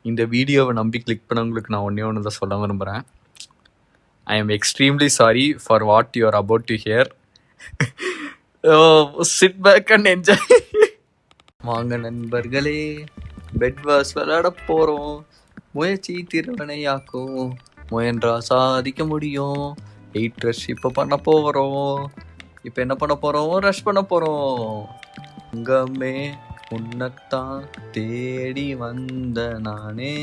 இந்த வீடியோவை நம்பி கிளிக் பண்ணவங்களுக்கு நான் ஒன்றே ஒன்று தான் சொல்ல விரும்புகிறேன். I am extremely sorry for what you are about to hear. Sit back and enjoy. வாங்க நண்பர்களே, பெட் வாஸ் விளையாட போகிறோம். முயற்சி திருவனையாக்கும், முயன்றா சாதிக்க முடியும். 8 ரஷ் இப்போ பண்ண போகிறோம். இப்போ என்ன பண்ண போகிறோம்? ரஷ் பண்ண போகிறோம். அங்கமே உன்னத்தான் தேடி வந்த நானே,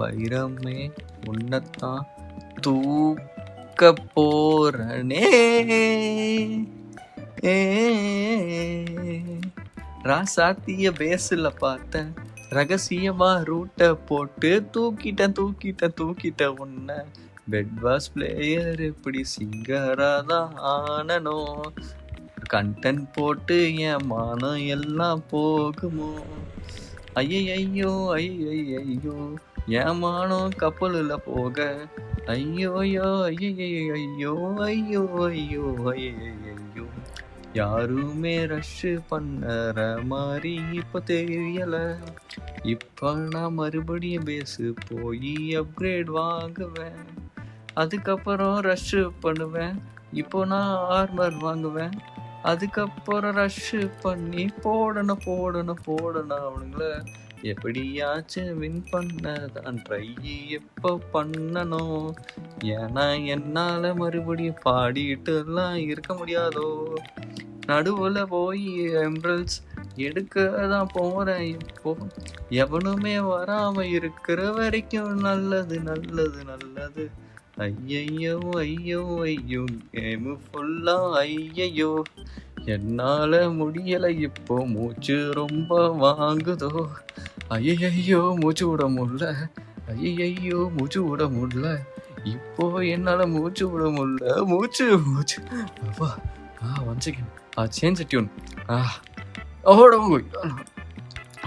வைரமே உன்னத்தான் தூக்க போறனே. ராசாத்திய பேசுல பார்த்த ரகசியமா ரூட்ட போட்டு தூக்கிட்ட உன்ன. பெட் வாஸ் பிளேயர் இப்படி சிங்கராதான் ஆனனும். கண்டென்ட் போட்டு என் மானம் எல்லாம் போகுமோ. ஐயையோ ஐயையோ என் மானம் கப்பலுல போக. ஐயோயோ ஐயையோ ஐயோ ஐயோ ஐயையோ. யாருமே ரஷ் பண்ணற மாதிரி இப்ப தெரியல. இப்ப நான் மறுபடியும் பேசு போய் அப்கிரேட் வாங்குவேன். அதுக்கப்புறம் ரஷ் பண்ணுவேன். இப்போ நான் ஆர்மர் வாங்குவேன். அதுக்கப்புறம் ரஷ் பண்ணி போடணும் அவனுங்கள எப்படியாச்சும் வின் பண்ணதான் ட்ரை எப்போ பண்ணணும். ஏன்னா என்னால மறுபடியும் பாடிட்டுலாம் இருக்க முடியாதோ. நடுவுல போய் எம்ரல்ஸ் எடுக்க தான் போறேன். இப்போ எவனுமே வராம இருக்கிற வரைக்கும் நல்லது நல்லது நல்லது. ஐயையோ ஐயோ ஐயோ கேமு ஃபுல்லா ஐயையோ. என்னால முடியல இப்போ, மூச்சு ரொம்ப வாங்குதோ. ஐயையோ மூச்சு விட முடியல. ஐயையோ மூச்சு விட முடியல. இப்போ என்னால மூச்சு விட முடியல. மூச்சு அப்பா. One second. Change tune.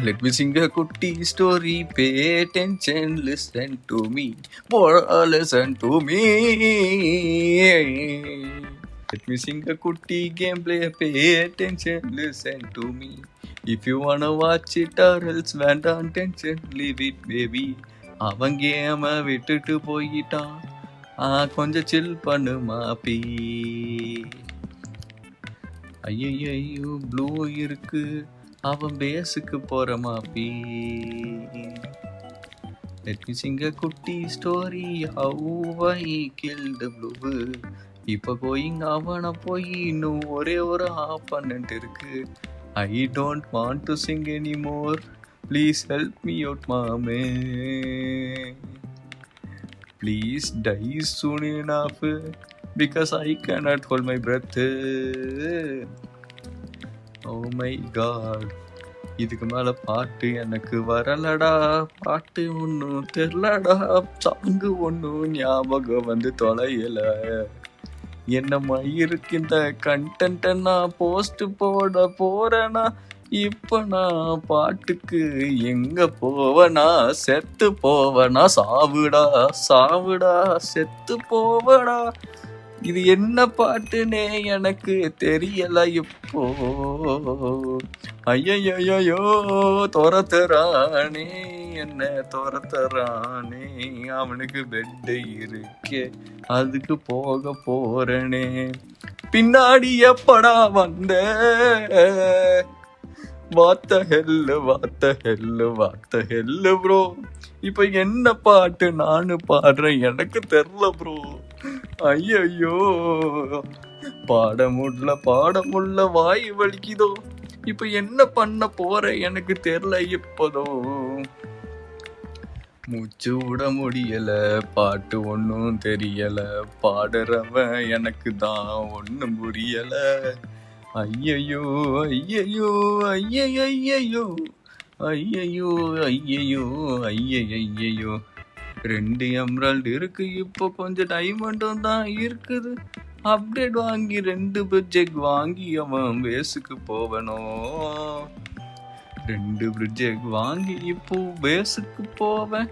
Let me sing a kutti story. Pay attention, listen to me. Boy, listen to me. Let me sing a kutti gameplay. Pay attention, listen to me. If you wanna watch it or else வேண்டாம் tension, leave it baby. அவன் கேம விட்டுட்டு போயிட்டான். கொஞ்சம் chill பண்ணு மாப்பி. ஐயையோ blue இருக்கு, அவன் பேஸுக்கு போற மாப்பி. Let me sing a குட்டி story. How I killed the blue. இப்ப கோயிங் அவனை போய் இன்னும் ஒரே ஒரு ஆப்பனண்ட் இருக்கு. I don't want to sing anymore. Please help me out மாமே. Please die soon enough because I cannot hold my breath. Oh my god, இதுக்கு மேல பாட்டு எனக்கு வரலடா. பாட்டு ஒன்னும் தெரியலடா. சாங்கு ஒன்னும் ஞாபகம் வந்து தொலையல. என்னம்மா இருக்கு இந்த கண்டென்ட். நான் போஸ்ட் போட போறேனா. இப்ப நான் பாட்டுக்கு எங்க போவனா? செத்து போவனா? சாவுடா செத்து போவடா. இது என்ன பாட்டுனே எனக்கு தெரியல இப்போ. ஐயையோ துரத்துறானே, என்ன துரத்துறானே. அவனுக்கு பெட்டு இருக்கே, அதுக்கு போக போறனே. பின்னாடி எப்படா வந்த? வாத்த ஹெல்லு ப்ரோ. இப்ப என்ன பாட்டு நானு பாடுறேன் எனக்கு தெரியல ப்ரோ. ஐயோ பாட முடியல, வாய் வலிக்குதோ. இப்ப என்ன பண்ண போற எனக்கு தெரியல இப்போதோ. மூச்சு விட முடியல, பாட்டு ஒன்னும் தெரியல. பாடுறவன் எனக்கு தான் ஒன்னும் புரியல. ஐயையோ ஐயையோ ஐயையோ ஐயையோ ஐயையோ ஐயையோ. 2 எம்ரால்டு இருக்கு. இப்போ கொஞ்சம் டைமண்டும் தான் இருக்குது. அப்டேட் வாங்கி 2 பிரிட்ஜெக் வாங்கி அவன் பேஸுக்கு போவணும். 2 பிரிட்ஜெக் வாங்கி இப்போ பேஸுக்கு போவேன்.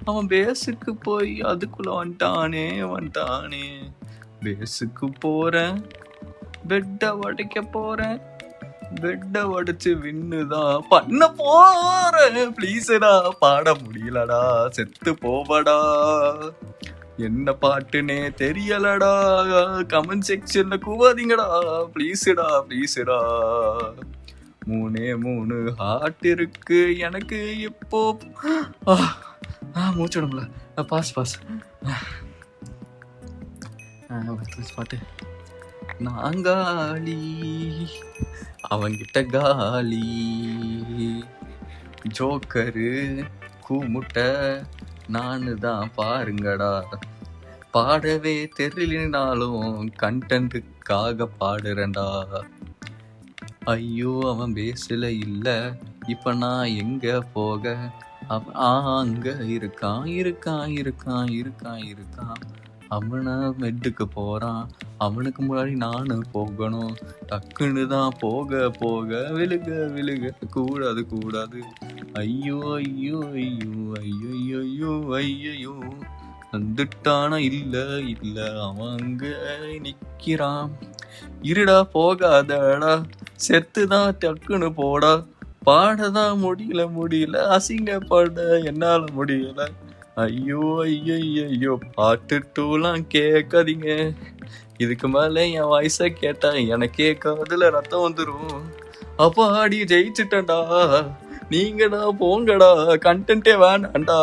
அவன் பேஸுக்கு போய் அதுக்குள்ள வந்துட்டானே. பேஸுக்கு போறேன், பெட்டை உடைக்க போறேன். பெட்ட உடைச்சு விண்ணுதான் பண்ண போறேன். ப்ளீஸ்டா பாட முடியலடா, செத்து போவடா. என்ன பாட்டுனே தெரியலடா, கமெண்ட் செக்ஷன்ல கூவாதீங்கடா. ப்ளீஸ்டா. 3 ஹார்ட் இருக்கு எனக்கு இப்போ. மூச்சுடும்ல. பாஸ் பாட்டு. நாங்காலி அவங்கிட்ட காலி, ஜோக்கரு கூமுட்ட நானு தான் பாருங்கடா. பாடவே தெரியலனாலும் கண்டென்ட்டுக்காக பாடுறேன்டா. ஐயோ அவன் பேசல இல்ல, இப்ப நான் எங்க போக. அங்க இருக்கான். அவனை மெட்டுக்கு போறான், அவனுக்கு முன்னாடி நானு போகணும். டக்குன்னு தான் போக விழுக கூடாது. ஐயோ வந்துட்டானா இல்ல அவன் அங்க நிக்கிறான். இருடா போகாதடா, செத்துதான் டக்குன்னு போடா. பாடதான் முடியல, அசிங்கப்பட என்னால முடியல. ஐயோ பாட்டு 2லாம் கேட்காதீங்க. இதுக்கு மேல என் வாய்ஸ கேட்டா எனக்கே காதுல ரத்தம் வந்துரும். அப்பாடி ஜெயிச்சுட்டேன்டா, நீங்கடா போங்கடா, கண்டென்ட்டே வேணாண்டா.